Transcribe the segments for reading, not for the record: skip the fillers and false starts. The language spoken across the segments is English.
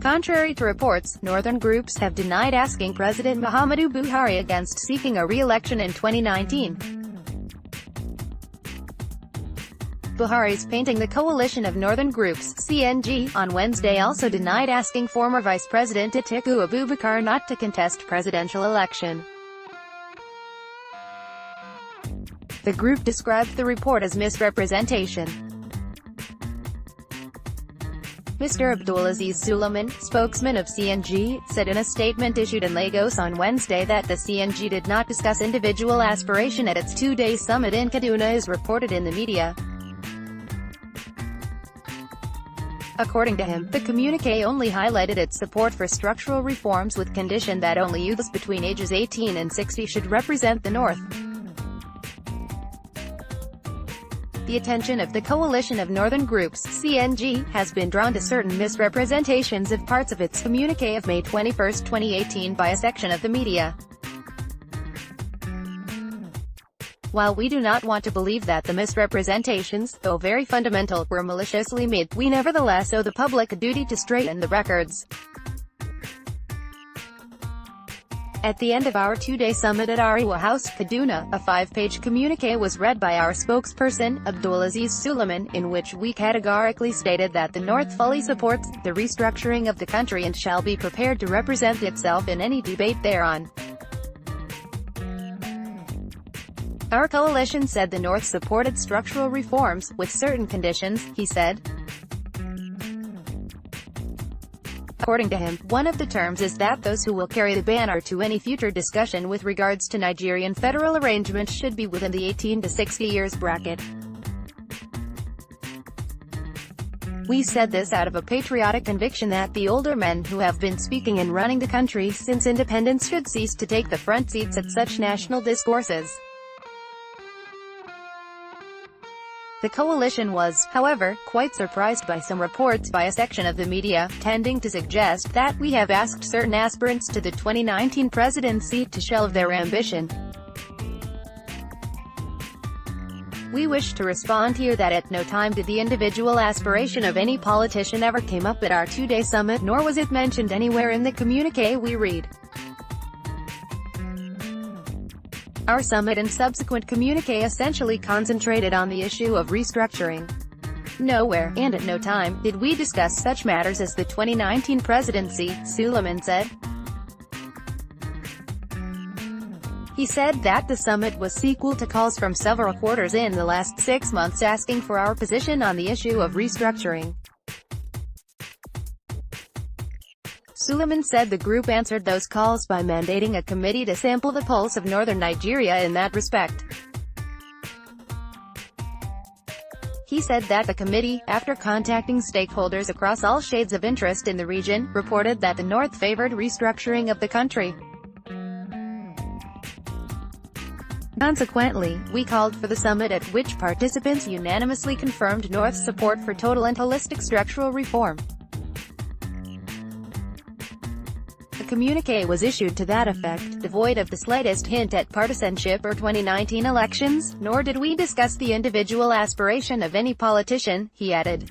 Contrary to reports, northern groups have denied asking President Muhammadu Buhari against seeking a re-election in 2019. Buhari's painting the coalition of northern groups, CNG, on Wednesday also denied asking former Vice President Atiku Abubakar not to contest presidential election. The group described the report as misrepresentation. Mr. Abdul-Azeez Suleiman, spokesman of CNG, said in a statement issued in Lagos on Wednesday that the CNG did not discuss individual aspiration at its two-day summit in Kaduna as reported in the media. According to him, the communiqué only highlighted its support for structural reforms with condition that only youths between ages 18 and 60 should represent the North. The attention of the coalition of northern groups, CNG, has been drawn to certain misrepresentations of parts of its communiqué of May 21, 2018 by a section of the media. While we do not want to believe that the misrepresentations, though very fundamental, were maliciously made, we nevertheless owe the public a duty to straighten the records. At the end of our two-day summit at Ariwa House, Kaduna, a 5-page communiqué was read by our spokesperson, Abdul-Azeez Suleiman, in which we categorically stated that the North fully supports the restructuring of the country and shall be prepared to represent itself in any debate thereon. Our coalition said the North supported structural reforms, with certain conditions, he said. According to him, one of the terms is that those who will carry the banner to any future discussion with regards to Nigerian federal arrangements should be within the 18 to 60 years bracket. We said this out of a patriotic conviction that the older men who have been speaking and running the country since independence should cease to take the front seats at such national discourses. The coalition was, however, quite surprised by some reports by a section of the media, tending to suggest that we have asked certain aspirants to the 2019 presidency to shelve their ambition. We wish to respond here that at no time did the individual aspiration of any politician ever came up at our two-day summit, nor was it mentioned anywhere in the communiqué we read. Our summit and subsequent communiqué essentially concentrated on the issue of restructuring. Nowhere, and at no time, did we discuss such matters as the 2019 presidency, Suleiman said. He said that the summit was sequel to calls from several quarters in the last 6 months asking for our position on the issue of restructuring. Suleiman said the group answered those calls by mandating a committee to sample the pulse of northern Nigeria in that respect. He said that the committee, after contacting stakeholders across all shades of interest in the region, reported that the North favored restructuring of the country. Consequently, we called for the summit at which participants unanimously confirmed North's support for total and holistic structural reform. The communiqué was issued to that effect, devoid of the slightest hint at partisanship or 2019 elections, nor did we discuss the individual aspiration of any politician, he added.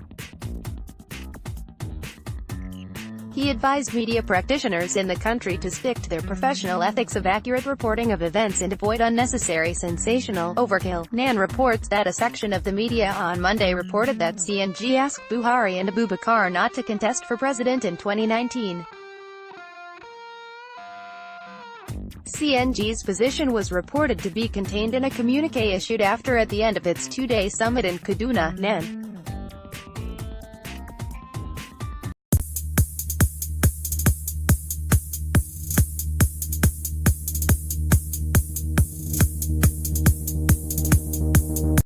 He advised media practitioners in the country to stick to their professional ethics of accurate reporting of events and avoid unnecessary sensational overkill. NAN reports that a section of the media on Monday reported that CNG asked Buhari and Abubakar not to contest for president in 2019. CNG's position was reported to be contained in a communiqué issued at the end of its two-day summit in Kaduna, NAN.